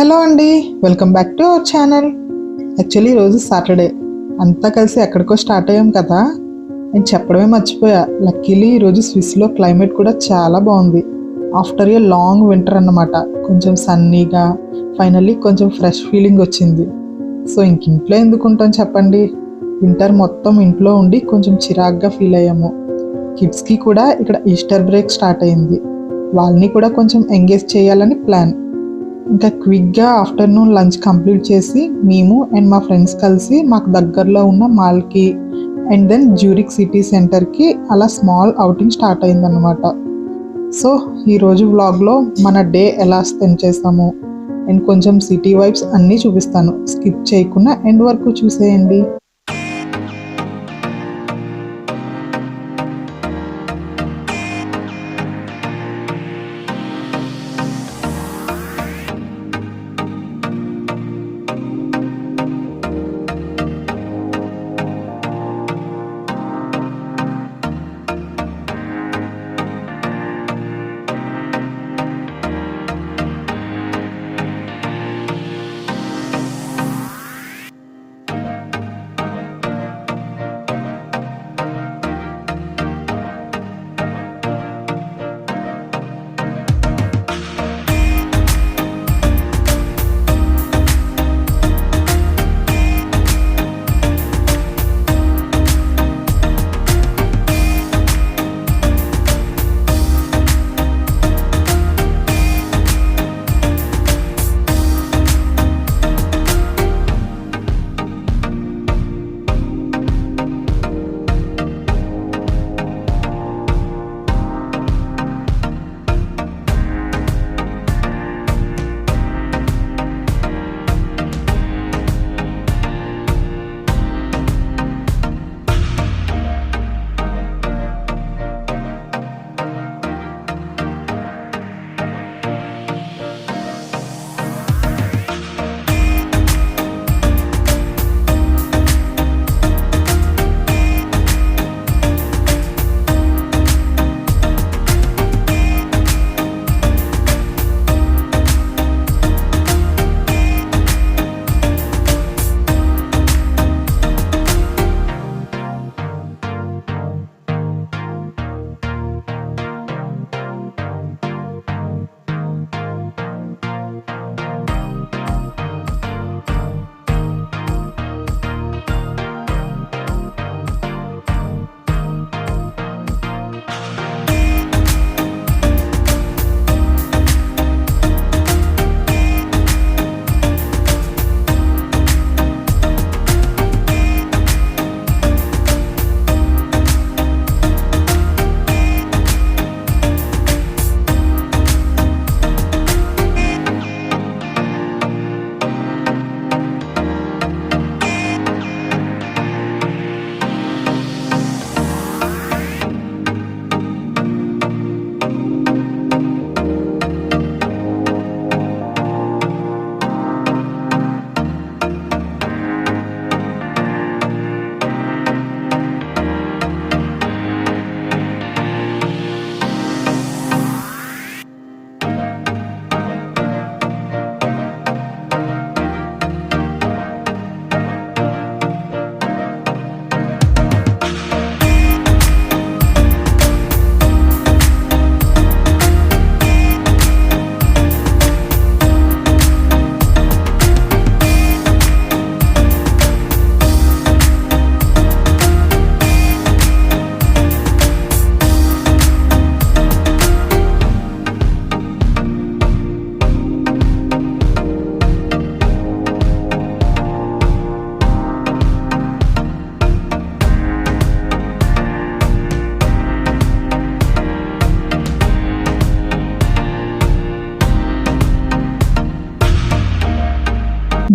Hello అండి, welcome back to our channel. Actually ఈరోజు Saturday, అంతా కలిసి ఎక్కడికో స్టార్ట్ అయ్యాం కదా. నేను చెప్పడమే మర్చిపోయా, లక్కీలీ ఈరోజు స్విస్లో క్లైమేట్ కూడా చాలా బాగుంది. ఆఫ్టర్ ఏ లాంగ్ వింటర్ అన్నమాట. కొంచెం సన్నీగా, ఫైనల్లీ కొంచెం ఫ్రెష్ ఫీలింగ్ వచ్చింది. సో ఇంట్లో ఎందుకు ఉంటాం చెప్పండి. వింటర్ మొత్తం ఇంట్లో ఉండి కొంచెం చిరాగ్గా ఫీల్ అయ్యాము. కిడ్స్కి కూడా ఇక్కడ ఈస్టర్ బ్రేక్ స్టార్ట్ అయింది. వాళ్ళని కూడా కొంచెం ఎంగేజ్ చేయాలని ప్లాన్. ఇంకా క్విక్గా ఆఫ్టర్నూన్ లంచ్ కంప్లీట్ చేసి మేము అండ్ మా ఫ్రెండ్స్ కలిసి మాకు దగ్గరలో ఉన్న మాల్కి అండ్ దెన్ జ్యూరిక్ సిటీ సెంటర్కి అలా స్మాల్ అవుటింగ్ స్టార్ట్ అయిందన్నమాట. సో ఈరోజు వ్లాగ్లో మన డే ఎలా స్పెండ్ చేస్తాము అండ్ కొంచెం సిటీ వైబ్స్ అన్నీ చూపిస్తాను. స్కిప్ చేయకుండా ఎండ్ వరకు చూసేయండి.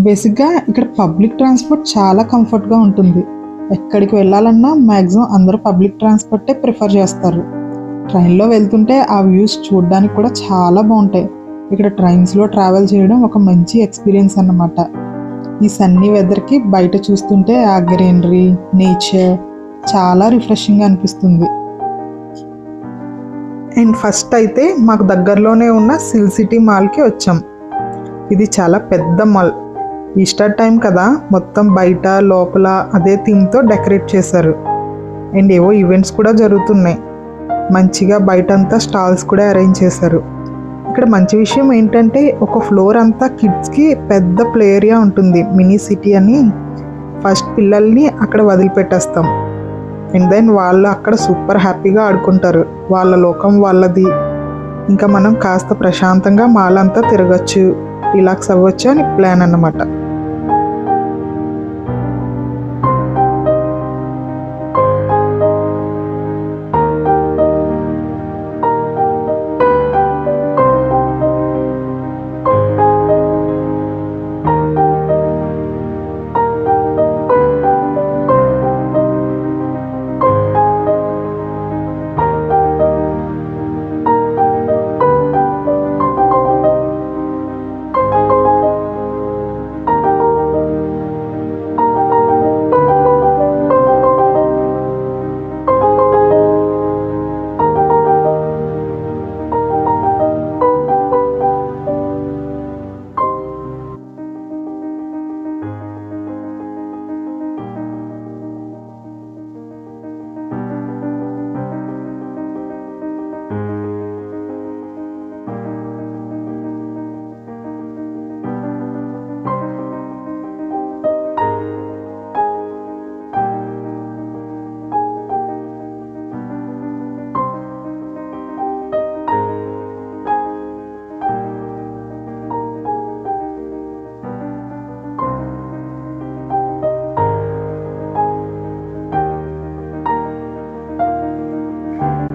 బేసిక్గా ఇక్కడ పబ్లిక్ ట్రాన్స్పోర్ట్ చాలా కంఫర్ట్గా ఉంటుంది. ఎక్కడికి వెళ్ళాలన్నా మ్యాక్సిమం అందరూ పబ్లిక్ ట్రాన్స్పోర్టే ప్రిఫర్ చేస్తారు. ట్రైన్లో వెళ్తుంటే ఆ వ్యూస్ చూడడానికి కూడా చాలా బాగుంటాయి. ఇక్కడ ట్రైన్స్లో ట్రావెల్ చేయడం ఒక మంచి ఎక్స్పీరియన్స్ అన్నమాట. ఈ సన్నీ వెదర్కి బయట చూస్తుంటే ఆ గ్రీనరీ, నేచర్ చాలా రిఫ్రెషింగ్గా అనిపిస్తుంది. అండ్ ఫస్ట్ అయితే మాకు దగ్గరలోనే ఉన్న సిల్ సిటీ మాల్కి వచ్చాం. ఇది చాలా పెద్ద మాల్. ఈస్టర్ టైం కదా, మొత్తం బయట లోపల అదే థీమ్తో డెకరేట్ చేశారు. అండ్ ఏవో ఈవెంట్స్ కూడా జరుగుతున్నాయి. మంచిగా బయట అంతా స్టాల్స్ కూడా అరేంజ్ చేశారు. ఇక్కడ మంచి విషయం ఏంటంటే ఒక ఫ్లోర్ అంతా కిడ్స్కి పెద్ద ప్లే ఏరియా ఉంటుంది, మినీ సిటీ అని. ఫస్ట్ పిల్లల్ని అక్కడ వదిలిపెట్టేస్తాం. అండ్ దెన్ వాళ్ళు అక్కడ సూపర్ హ్యాపీగా ఆడుకుంటారు, వాళ్ళ లోకం వాళ్ళది. ఇంకా మనం కాస్త ప్రశాంతంగా మాల్ అంతా తిరగచ్చు, రిలాక్స్ అవ్వచ్చు అని ప్లాన్ అన్నమాట.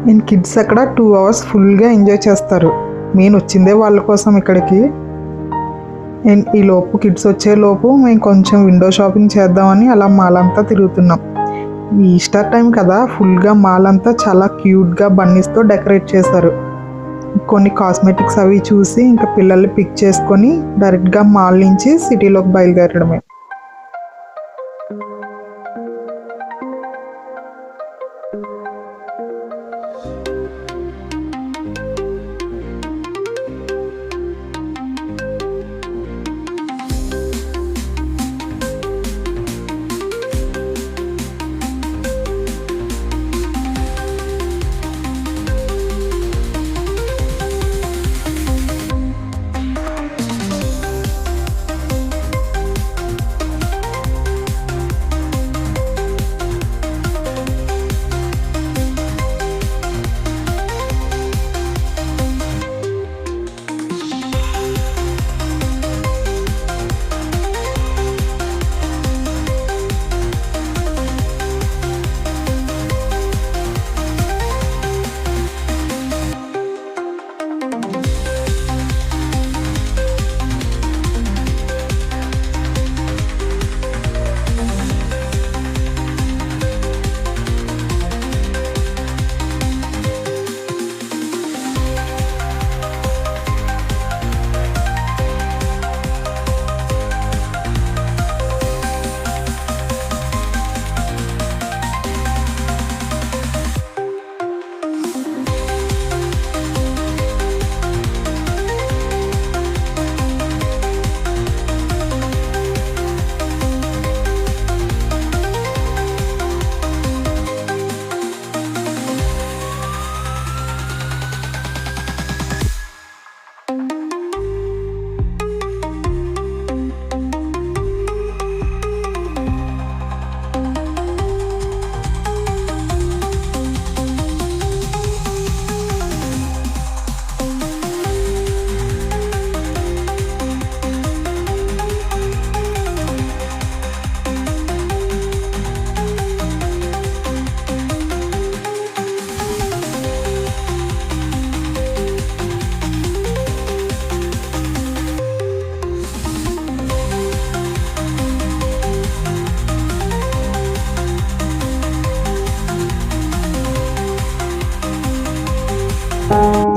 నేను కిడ్స్ అక్కడ 2 hours ఫుల్గా ఎంజాయ్ చేస్తారు. నేను వచ్చిందే వాళ్ళ కోసం ఇక్కడికి. అండ్ ఈ లోపు కిడ్స్ వచ్చేలోపు మేము కొంచెం విండో షాపింగ్ చేద్దామని అలా మాల్ అంతా తిరుగుతున్నాం. ఈ ఈస్టర్ టైం కదా, ఫుల్గా మాల్ అంతా చాలా క్యూట్గా బన్నీస్తో డెకరేట్ చేశారు. కొన్ని కాస్మెటిక్స్ అవి చూసి ఇంకా పిల్లల్ని పిక్ చేసుకొని డైరెక్ట్గా మాల్ నుంచి సిటీలోకి బయలుదేరడమే.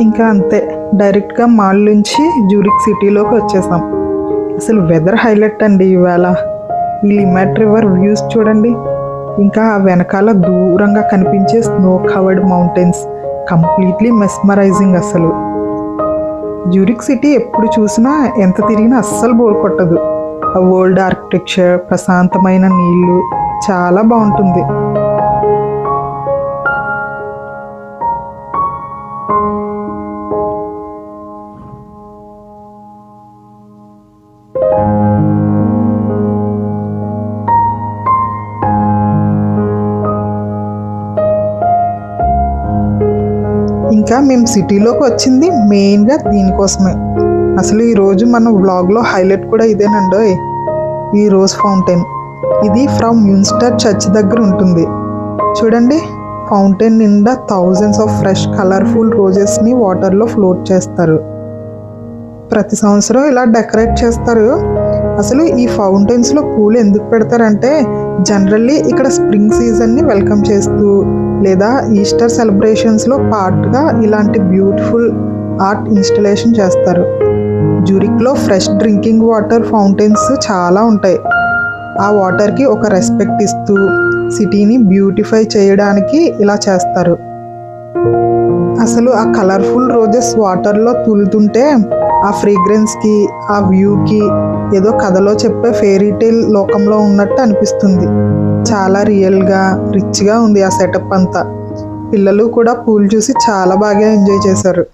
ఇంకా అంతే, డైరెక్ట్గా మాల్ నుంచి జ్యూరిక్ సిటీలోకి వచ్చేసాం. అసలు వెదర్ హైలైట్ అండి ఇవాళ. ఈ లిమాట్ రివర్ వ్యూస్ చూడండి, ఇంకా ఆ వెనకాల దూరంగా కనిపించే snow covered mountains, completely mesmerizing అసలు. జ్యూరిక్ సిటీ ఎప్పుడు చూసినా ఎంత తిరిగినా అస్సలు బోర్ కొట్టదు. ఆ ఓల్డ్ ఆర్కిటెక్చర్, ప్రశాంతమైన నీళ్లు చాలా బాగుంటుంది. ఇంకా మేము సిటీలోకి వచ్చింది మెయిన్గా దీనికోసమే. అసలు ఈరోజు మన వ్లాగ్లో హైలైట్ కూడా ఇదేనండో, ఈ రోజ్ ఫౌంటైన్. ఇది ఫ్రమ్ మ్యూన్స్టర్ చర్చ్ దగ్గర ఉంటుంది. చూడండి, ఫౌంటైన్ నిండా థౌజండ్స్ ఆఫ్ ఫ్రెష్ కలర్ఫుల్ రోజెస్ని వాటర్లో ఫ్లోట్ చేస్తారు. ప్రతి సంవత్సరం ఇలా డెకరేట్ చేస్తారు. అసలు ఈ ఫౌంటైన్స్లో పూలు ఎందుకు పెడతారంటే, జనరల్లీ ఇక్కడ స్ప్రింగ్ సీజన్ని వెల్కమ్ చేస్తూ లేదా ఈస్టర్ సెలబ్రేషన్స్లో పార్ట్గా ఇలాంటి బ్యూటిఫుల్ ఆర్ట్ ఇన్స్టలేషన్ చేస్తారు. జ్యూరిక్లో ఫ్రెష్ డ్రింకింగ్ వాటర్ ఫౌంటైన్స్ చాలా ఉంటాయి. ఆ వాటర్కి ఒక రెస్పెక్ట్ ఇస్తూ సిటీని బ్యూటిఫై చేయడానికి ఇలా చేస్తారు. అసలు ఆ కలర్ఫుల్ రోజెస్ వాటర్లో తులుతుంటే ఆ ఫ్రేగ్రెన్స్కి, ఆ వ్యూకి ఏదో కథలో చెప్పే ఫెయిరీ టేల్ లోకంలో ఉన్నట్టు అనిపిస్తుంది. చాలా రియల్గా, రిచ్గా ఉంది ఆ సెటప్ అంతా. పిల్లలు కూడా పూలు చూసి చాలా బాగా ఎంజాయ్ చేశారు.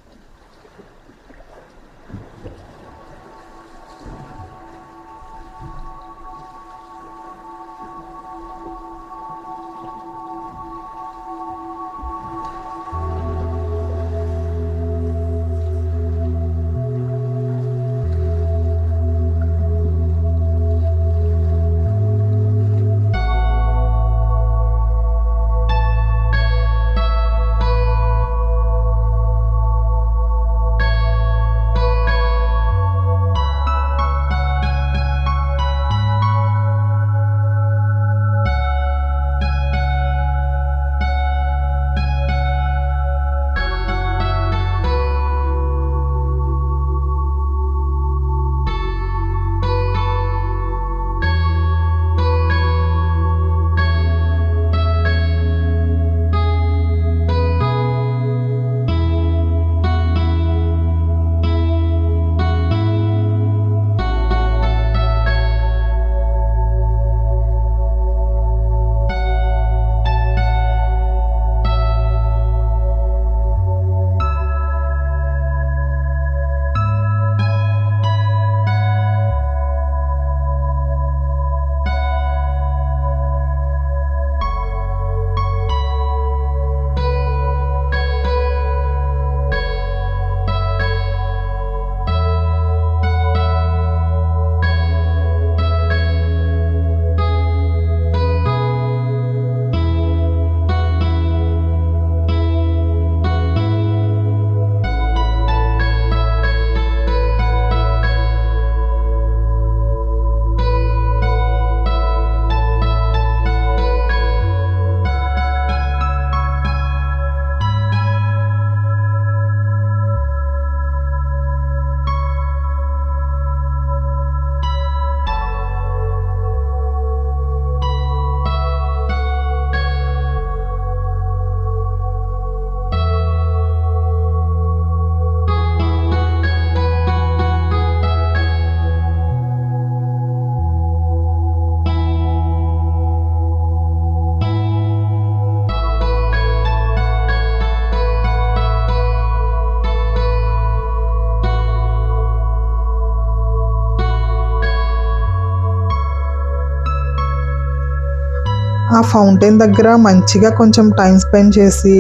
ఆ ఫౌంటైన్ దగ్గర మంచిగా కొంచెం టైం స్పెండ్ చేసి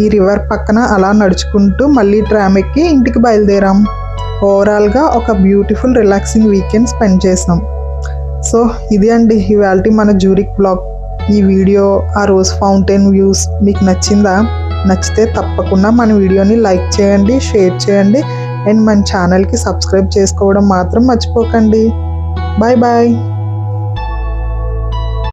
ఈ రివర్ పక్కన అలా నడుచుకుంటూ మళ్ళీ ట్రామ్ ఎక్కి ఇంటికి బయలుదేరాం. ఓవరాల్గా ఒక బ్యూటిఫుల్ రిలాక్సింగ్ వీకెండ్ స్పెండ్ చేసాం. సో ఇది అండి ఇవాల్టి మన జ్యూరిక్ బ్లాగ్. ఈ వీడియో, ఆ రోజ్ ఫౌంటైన్ వ్యూస్ మీకు నచ్చిందా? నచ్చితే తప్పకుండా మన వీడియోని లైక్ చేయండి, షేర్ చేయండి అండ్ మన ఛానల్కి సబ్స్క్రైబ్ చేసుకోవడం మాత్రం మర్చిపోకండి. Bye bye.